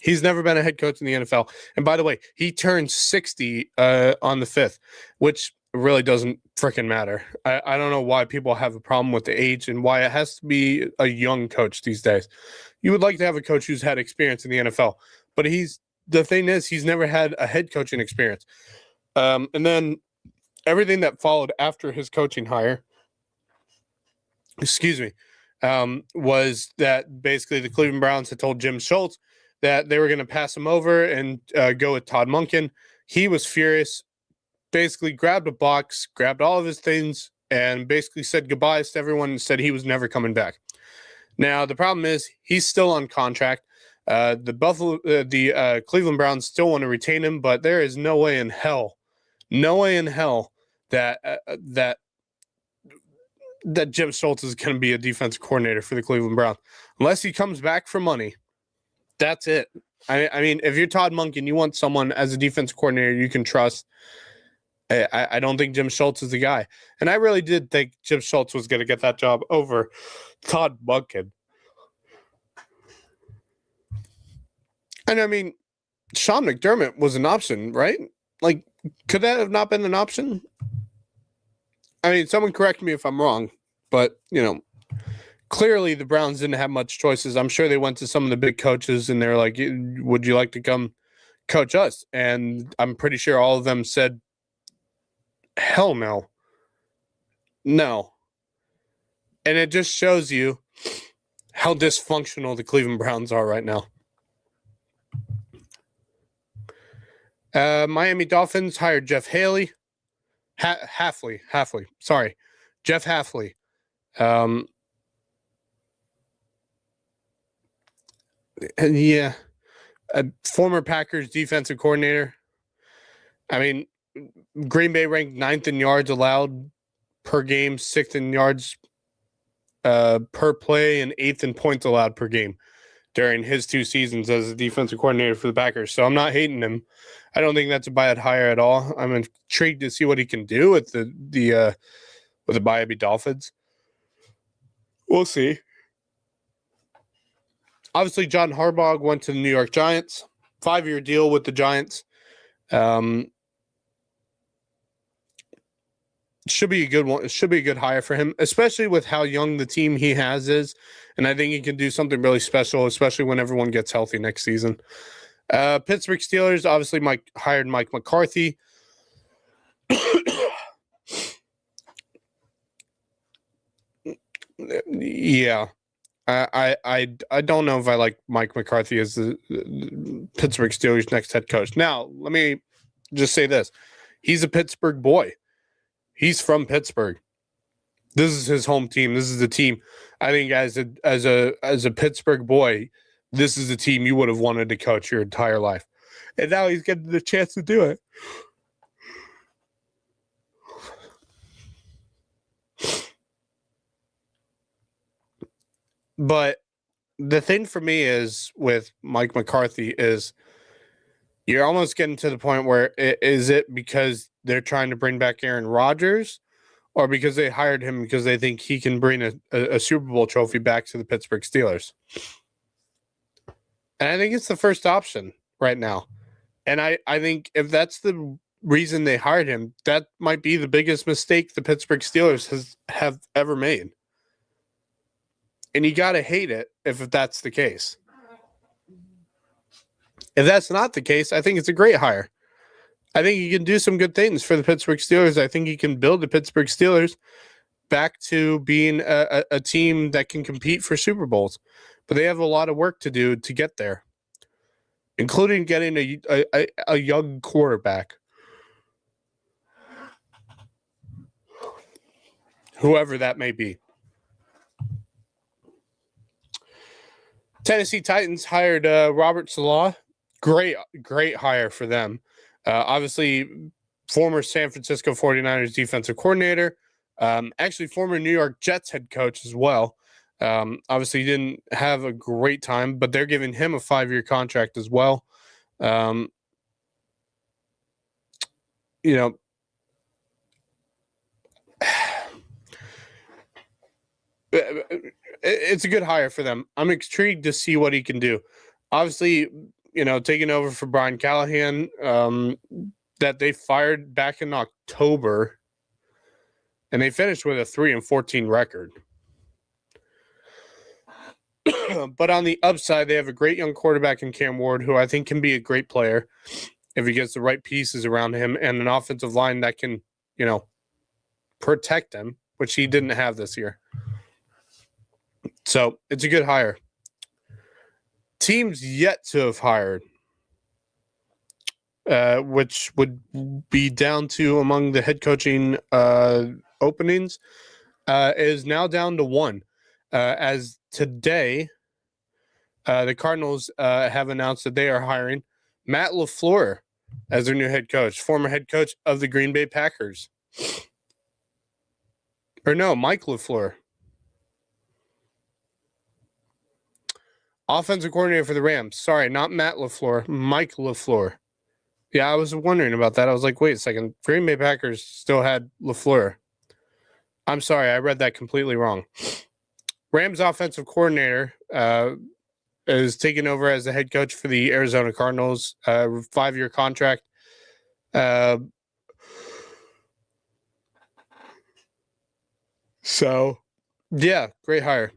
He's never been a head coach in the NFL. And by the way, he turned 60 on the 5th, which really doesn't freaking matter. I don't know why people have a problem with the age and why it has to be a young coach these days. You would like to have a coach who's had experience in the NFL, but the thing is, he's never had a head coaching experience. And then everything that followed after his coaching hire, was that basically the Cleveland Browns had told Jim Schultz that they were going to pass him over and go with Todd Monken. He was furious, basically grabbed a box, grabbed all of his things, and basically said goodbyes to everyone and said he was never coming back. Now, the problem is he's still on contract. The Cleveland Browns still want to retain him, but there is no way in hell that Jim Schultz is going to be a defensive coordinator for the Cleveland Browns. Unless he comes back for money, that's it. I mean, if you're Todd Monken, you want someone as a defensive coordinator you can trust. I don't think Jim Schultz is the guy. And I really did think Jim Schultz was going to get that job over Todd Monken. And I mean, Sean McDermott was an option, right? Like, could that have not been an option? I mean, someone correct me if I'm wrong, but, you know, clearly the Browns didn't have much choices. I'm sure they went to some of the big coaches and they're like, would you like to come coach us? And I'm pretty sure all of them said, hell no. No. And it just shows you how dysfunctional the Cleveland Browns are right now. Miami Dolphins hired Jeff Haley. Halfley. Sorry. Jeff Halfley. And yeah, a former Packers defensive coordinator. I mean, Green Bay ranked 9th in yards allowed per game, 6th in yards per play, and 8th in points allowed per game during his 2 seasons as a defensive coordinator for the Packers. So I'm not hating him. I don't think that's a bad hire at all. I'm intrigued to see what he can do with the Miami Dolphins. We'll see. Obviously, John Harbaugh went to the New York Giants. 5-year deal with the Giants. Should be a good one. It should be a good hire for him, especially with how young the team he has is. And I think he can do something really special, especially when everyone gets healthy next season. Pittsburgh Steelers obviously hired Mike McCarthy. Yeah. I don't know if I like Mike McCarthy as the Pittsburgh Steelers' next head coach. Now, let me just say this. He's a Pittsburgh boy. He's from Pittsburgh. This is his home team. This is the team. I think as a Pittsburgh boy, this is the team you would have wanted to coach your entire life. And now he's getting the chance to do it. But the thing for me is with Mike McCarthy is you're almost getting to the point where is it because they're trying to bring back Aaron Rodgers or because they hired him because they think he can bring a Super Bowl trophy back to the Pittsburgh Steelers? And I think it's the first option right now. And I think if that's the reason they hired him, that might be the biggest mistake the Pittsburgh Steelers have ever made. And you got to hate it if that's the case. If that's not the case, I think it's a great hire. I think he can do some good things for the Pittsburgh Steelers. I think he can build the Pittsburgh Steelers back to being a team that can compete for Super Bowls. But they have a lot of work to do to get there, including getting a young quarterback. Whoever that may be. Tennessee Titans hired Robert Salah. Great hire for them. Obviously, former San Francisco 49ers defensive coordinator. Actually, former New York Jets head coach as well. Obviously, he didn't have a great time, but they're giving him a 5-year contract as well. It's a good hire for them. I'm intrigued to see what he can do. Obviously, taking over for Brian Callahan, that they fired back in October, and they finished with a 3-14 record. But on the upside, they have a great young quarterback in Cam Ward, who I think can be a great player if he gets the right pieces around him, and an offensive line that can, protect him, which he didn't have this year. So it's a good hire. Teams yet to have hired, which would be down to among the head coaching openings, is now down to one. As today, the Cardinals have announced that they are hiring Matt LaFleur as their new head coach, former head coach of the Green Bay Packers. Or no, Mike LaFleur. Offensive coordinator for the Rams. Sorry, not Matt LaFleur, Mike LaFleur. Yeah, I was wondering about that. I was like, wait a second. Green Bay Packers still had LaFleur. I'm sorry, I read that completely wrong. Rams offensive coordinator is taking over as the head coach for the Arizona Cardinals, 5-year contract. So, yeah, great hire.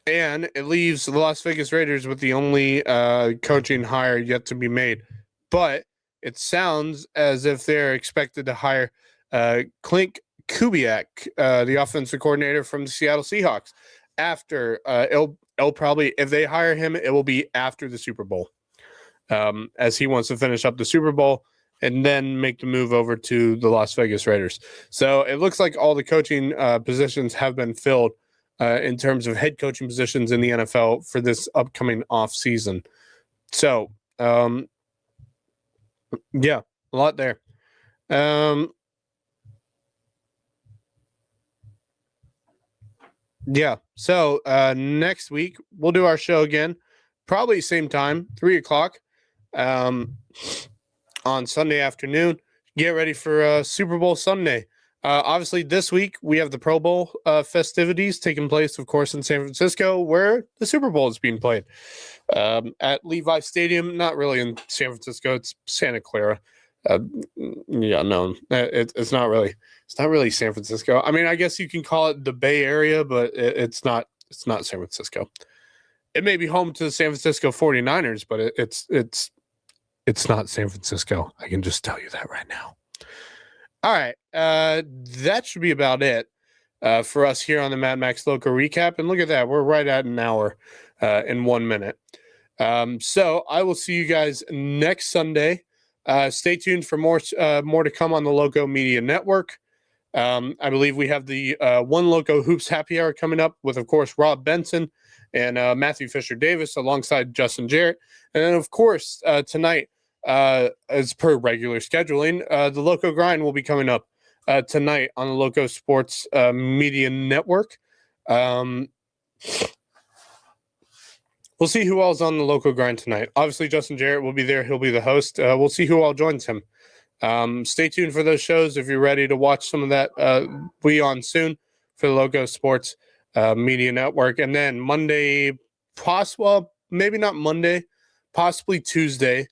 And it leaves the Las Vegas Raiders with the only coaching hire yet to be made. But it sounds as if they're expected to hire Clint Kubiak, the offensive coordinator from the Seattle Seahawks. After it'll probably, if they hire him, it will be after the Super Bowl, as he wants to finish up the Super Bowl and then make the move over to the Las Vegas Raiders. So it looks like all the coaching positions have been filled in terms of head coaching positions in the NFL for this upcoming off season. So, yeah, a lot there. Yeah. So next week we'll do our show again, probably same time, 3:00 on Sunday afternoon. Get ready for Super Bowl Sunday. Obviously, this week we have the Pro Bowl festivities taking place, of course, in San Francisco, where the Super Bowl is being played at Levi Stadium. Not really in San Francisco; it's Santa Clara. Yeah, no, it's not really. It's not really San Francisco. I mean, I guess you can call it the Bay Area, but it's not. It's not San Francisco. It may be home to the San Francisco 49ers, but it's not San Francisco. I can just tell you that right now. All right, that should be about it for us here on the Mad Max Lowco recap. And look at that, we're right at an hour in 1 minute. So I will see you guys next Sunday. Stay tuned for more to come on the Lowco Media Network. I believe we have the One Lowco Hoops Happy Hour coming up with, of course, Rob Benson and Matthew Fisher-Davis alongside Justin Jarrett. And then, of course, tonight, as per regular scheduling, the Lowco Grind will be coming up tonight on the Lowco Sports Media Network. We'll see who all's on the Lowco Grind tonight. Obviously, Justin Jarrett will be there. He'll be the host. We'll see who all joins him. Stay tuned for those shows if you're ready to watch some of that. We on soon for the Lowco Sports Media Network. And then Monday, maybe not Monday, possibly Tuesday,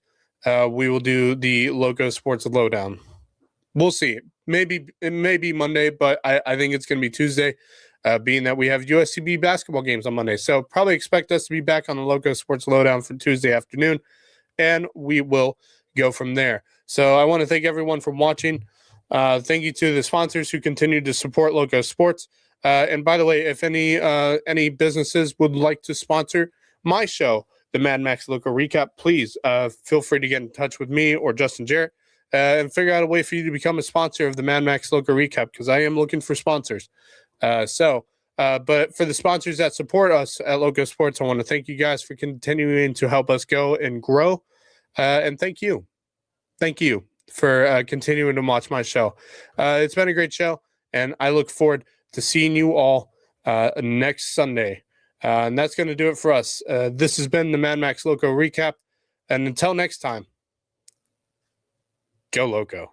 we will do the Lowco Sports Lowdown. We'll see. It may be Monday, but I think it's going to be Tuesday, being that we have USCB basketball games on Monday. So probably expect us to be back on the Lowco Sports Lowdown for Tuesday afternoon, and we will go from there. So I want to thank everyone for watching. Thank you to the sponsors who continue to support Lowco Sports. And by the way, if any businesses would like to sponsor my show, the Mad Max Lowco Recap, please feel free to get in touch with me or Justin Jarrett and figure out a way for you to become a sponsor of the Mad Max Lowco Recap, because I am looking for sponsors. So But for the sponsors that support us at Lowco Sports, I want to thank you guys for continuing to help us go and grow. And thank you. Thank you for continuing to watch my show. It's been a great show, and I look forward to seeing you all next Sunday. And that's going to do it for us. This has been the Mad Max Lowco Recap. And until next time, go Lowco.